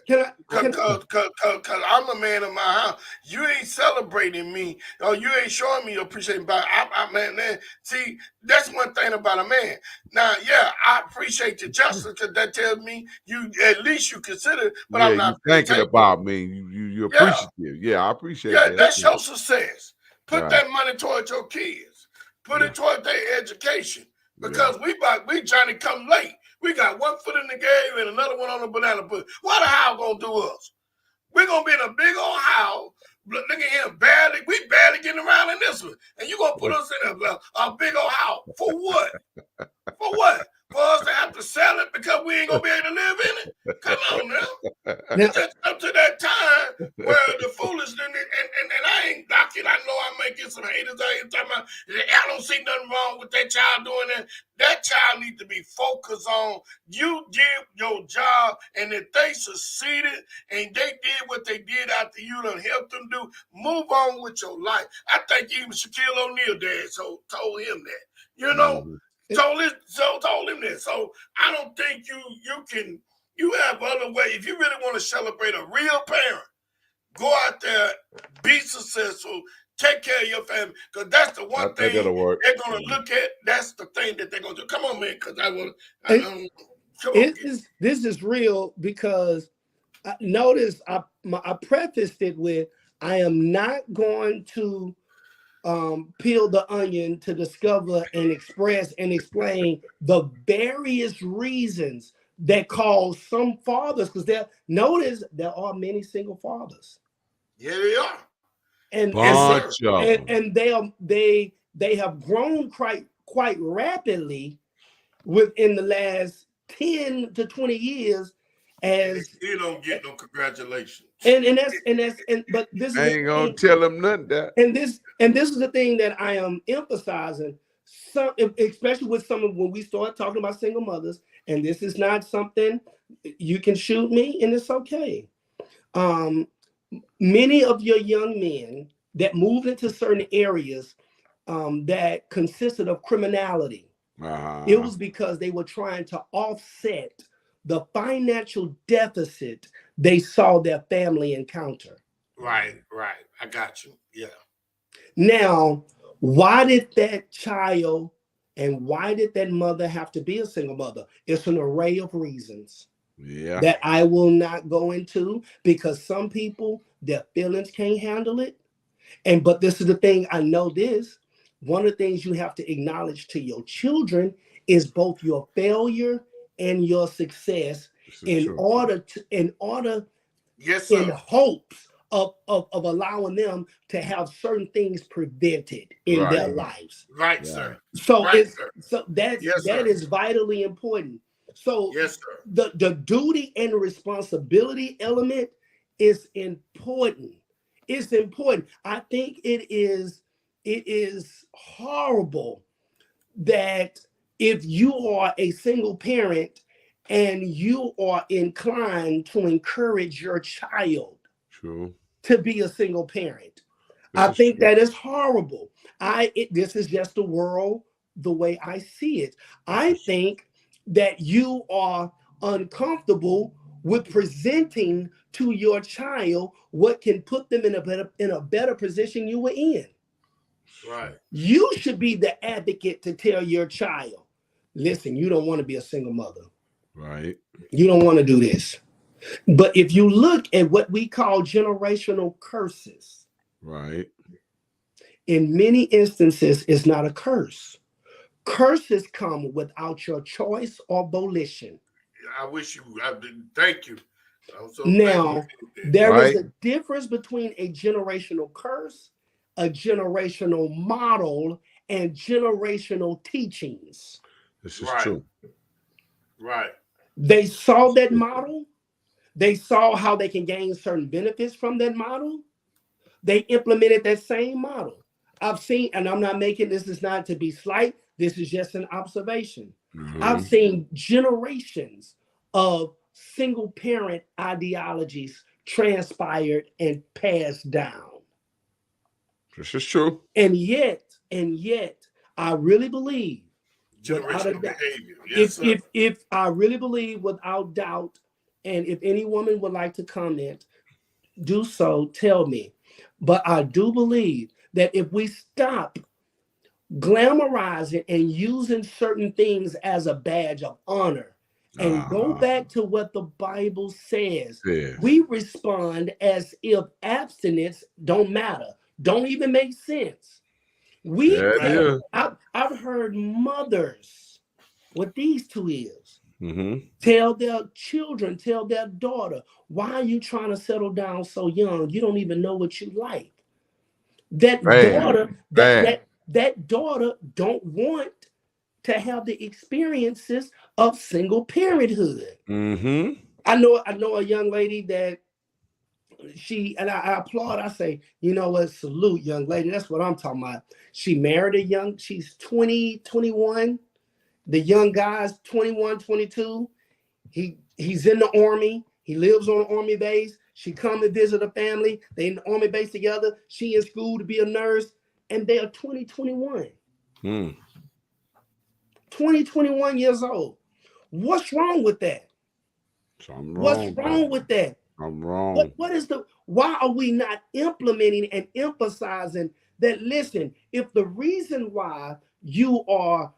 Cause I'm a man of my house. You ain't celebrating me, or you ain't showing me your appreciation. But man, see, that's one thing about a man. Now, yeah, I appreciate you, Justin, because that tells me you at least you consider. But yeah, I'm not you thinking about me. You appreciate it. Yeah, I appreciate that. Yeah, that's your success. Put that money towards your kids. Put it toward their education. Because we trying to come late. We got one foot in the game and another one on the banana pudding. What the hell gonna do us? We're gonna be in a big old house. Look at him, we barely getting around in this one. And you gonna put us in a big old house. For what? For what? For us to have to sell it because we ain't gonna be able to live in it? Come on now. It's just up to that time where the foolishness and I ain't knocking. I know I may get some haters out here talking about I don't see nothing wrong with that child doing that. That child needs to be focused on you did your job, and if they succeeded and they did what they did after you done helped them do, move on with your life. I think even Shaquille O'Neal dad told him that. You know, told him that. So I don't think you have other ways. If you really want to celebrate a real parent, go out there, be successful, take care of your family, because that's the one thing they're going to look at. That's the thing that they're going to do. Come on, man, because this is real because notice I prefaced it with I am not going to peel the onion to discover and express and explain the various reasons that cause some fathers, because notice there are many single fathers. Yeah, they are. And Bunch of them. and they have grown quite rapidly within the last 10 to 20 years. As you don't get no congratulations. But this I ain't gonna tell them nothing. And this is the thing that I am emphasizing. Especially with when we start talking about single mothers, and this is not something you can shoot me, and it's okay. Many of your young men that moved into certain areas that consisted of criminality, it was because they were trying to offset the financial deficit they saw their family encounter. Right. I got you. Yeah. Now, why did that child and why did that mother have to be a single mother? It's an array of reasons that I will not go into, because some people, their feelings can't handle it. But this is the thing, I know this. One of the things you have to acknowledge to your children is both your failure and your success in hopes of allowing them to have certain things prevented in their lives. Right, sir. So that is vitally important. So yes, sir. The duty and responsibility element is important. It's important. I think it is horrible that if you are a single parent and you are inclined to encourage your child to be a single parent, I think that is horrible. This is just the world the way I see it. I think that you are uncomfortable with presenting to your child what can put them in a better position you were in. Right. You should be the advocate to tell your child, listen, you don't want to be a single mother. Right. You don't want to do this. But if you look at what we call generational curses, right, in many instances, it's not a curse. Curses come without your choice or volition. I wish you. Thank you. Now, there is a difference between a generational curse, a generational model, and generational teachings. This is true. Right. They saw that model. They saw how they can gain certain benefits from that model. They implemented that same model. I've seen, and I'm not making this is not to be slight. This is just an observation. I've seen generations of single parent ideologies transpired and passed down. This is true. And yet, I really believe generational behavior. If I really believe without doubt, and if any woman would like to comment, do so, tell me. But I do believe that if we stop glamorizing and using certain things as a badge of honor and go back to what the Bible says, we respond as if abstinence don't matter, don't even make sense. I've heard mothers with these two ears tell their children, tell their daughter, why are you trying to settle down so young? You don't even know what you like. That daughter don't want to have the experiences of single parenthood. I know a young lady that I applaud. I say, you know what, salute, young lady. That's what I'm talking about. She married she's 20, 21. The young guy's 21, 22. He's in the Army. He lives on an Army base. She come and visit her family. They in the Army base together. She in school to be a nurse. And they are 20, 21. 20, 21 years old. What's wrong with that? What's wrong with that? I'm wrong. Why are we not implementing and emphasizing that, listen, if the reason why you are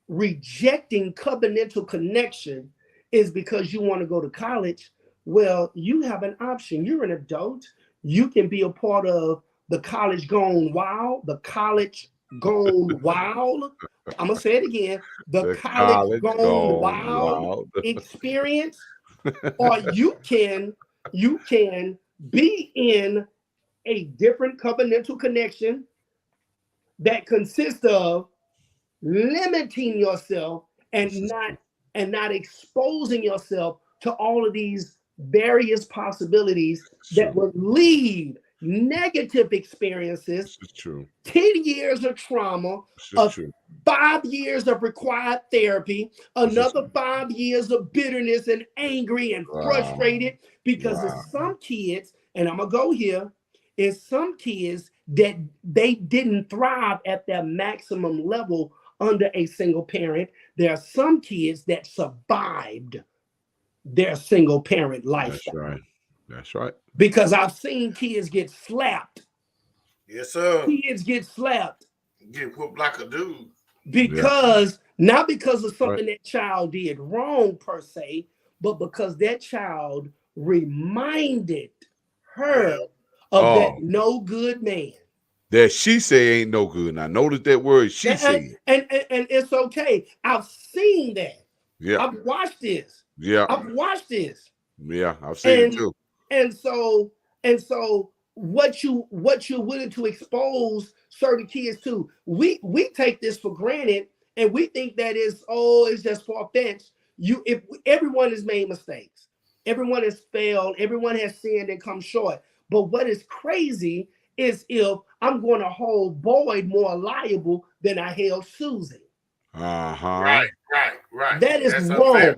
rejecting covenantal connection is because you want to go to college, well, you have an option. You're an adult. You can be a part of the college gone wild, the college gone wild. I'm gonna say it again, the college gone wild experience, or you can be in a different covenantal connection that consists of limiting yourself and not exposing yourself to all of these various possibilities that would lead negative experiences, 10 years of trauma, 5 years of required therapy, another 5 years of bitterness and angry and frustrated, because of some kids, and I'm gonna go here, is some kids that they didn't thrive at their maximum level under a single parent. There are some kids that survived their single parent lifestyle. That's right. Because I've seen kids get slapped. Yes, sir. Kids get slapped. Get whooped like a dude. Because, not because of something that child did wrong per se, but because that child reminded her of that no good man. That she say ain't no good. And I noticed that word she said. And it's okay. I've seen that. Yeah. I've watched this. Yeah. I've watched this. Yeah, I've seen it too. And so what you're willing to expose certain kids to, we take this for granted and we think that it's just far-fetched. If everyone has made mistakes, everyone has failed, everyone has sinned and come short. But what is crazy is if I'm going to hold Boyd more liable than I held Susie. Right. That is wrong.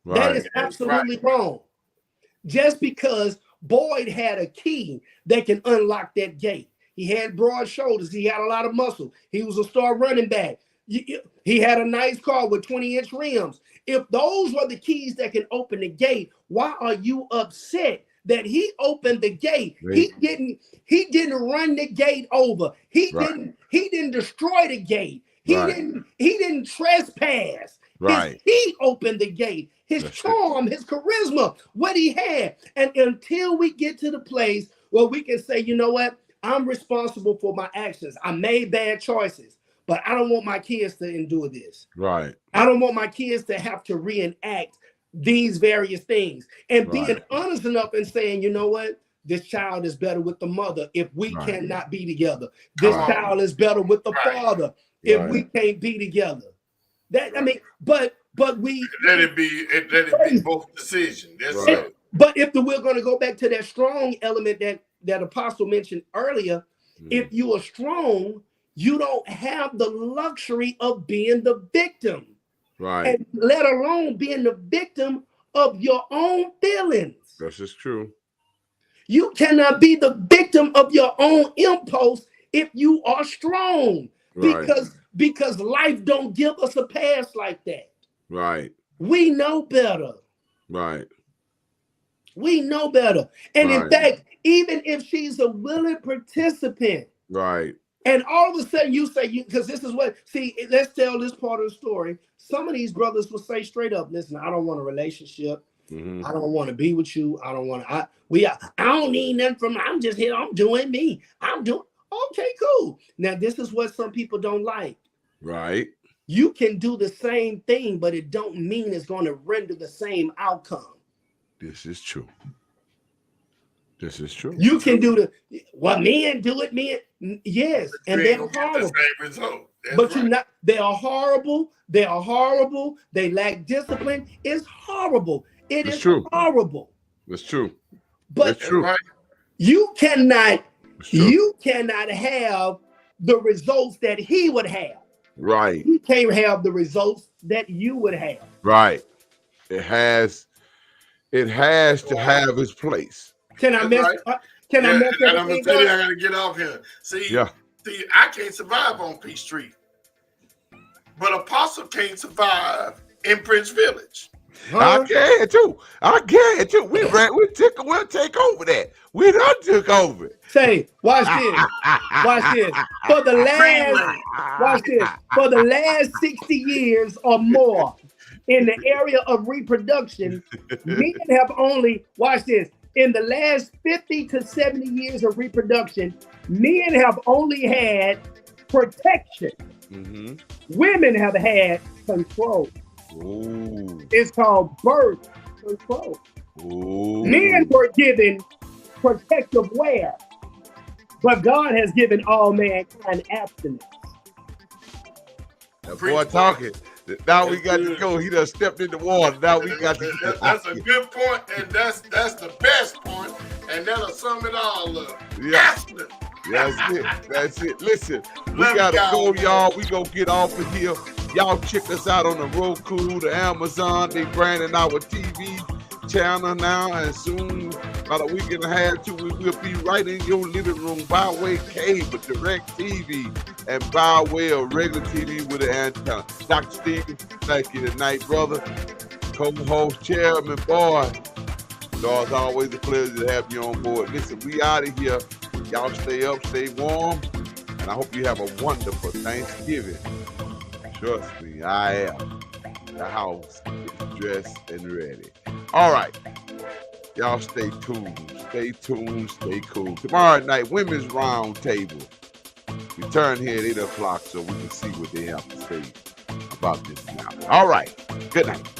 That is absolutely wrong. Just because Boyd had a key that can unlock that gate. He had broad shoulders. He had a lot of muscle. He was a star running back. He had a nice car with 20-inch rims. If those were the keys that can open the gate, why are you upset that he opened the gate? He didn't run the gate over. He didn't destroy the gate. He didn't trespass. He opened the gate. His charm, his charisma, what he had. And until we get to the place where we can say, you know what, I'm responsible for my actions. I made bad choices, but I don't want my kids to endure this. Right. I don't want my kids to have to reenact these various things. And being honest enough and saying, you know what, this child is better with the mother if we cannot be together. This child is better with the father if we can't be together. That I mean, but we let it be both decisions. That's it. But if we're going to go back to that strong element that Apostle mentioned earlier, if you are strong, you don't have the luxury of being the victim. Right. And let alone being the victim of your own feelings. This is true. You cannot be the victim of your own impulse if you are strong. Because life don't give us a pass like that. Right. We know better. Right. We know better. And in fact, even if she's a willing participant. Right. And all of a sudden you say, because this is what, see, let's tell this part of the story. Some of these brothers will say straight up, listen, I don't want a relationship. I don't want to be with you. I don't want to, I don't need nothing from, I'm just here. I'm doing me. Okay, cool. Now, this is what some people don't like. Right. You can do the same thing, but it don't mean it's going to render the same outcome. This is true. This is true. You can do men do it, men. Yes, and they're horrible. But you're not. They are horrible. They are horrible. They lack discipline. It's horrible. It's true. Horrible. It's true. But it's true. You cannot. You cannot have the results that he would have. Right. You can't have the results that you would have. Right. It has to have its place. Can I mess? Can I mess up? I'm gonna tell you, I gotta get off here. See, I can't survive on Peachtree, but Apostle can't survive in Prince Village. I can too. We'll take over that. We done took over. Say, watch this. Watch this. For the last 60 years or more in the area of reproduction, men have only, watch this, in the last 50 to 70 years of reproduction, men have only had protection. Women have had control. Ooh. It's called birth control. Ooh. Men were given protective wear, but God has given all mankind abstinence. That boy talking. Now we got to go. He done stepped in the water. Now we got to go. That's a good point, and that's the best point, and that'll sum it all up. Yeah. That's it. Listen, we gotta go, y'all. We gonna get off of here. Y'all check us out on the Roku, the Amazon. They branding our TV channel now, and soon, about a week and a half, too, we will be right in your living room by way of cable, direct TV, and by way of regular TV with an antenna. Dr. Stephen, thank you tonight, brother. Co-host, chairman, boy. So it's always a pleasure to have you on board. Listen, we out of here. Y'all stay up, stay warm, and I hope you have a wonderful Thanksgiving. Trust me, I am. The house is dressed and ready. All right. Y'all stay tuned. Stay tuned. Stay cool. Tomorrow night, Women's Round Table. Return here at 8 o'clock so we can see what they have to say about this now. All right. Good night.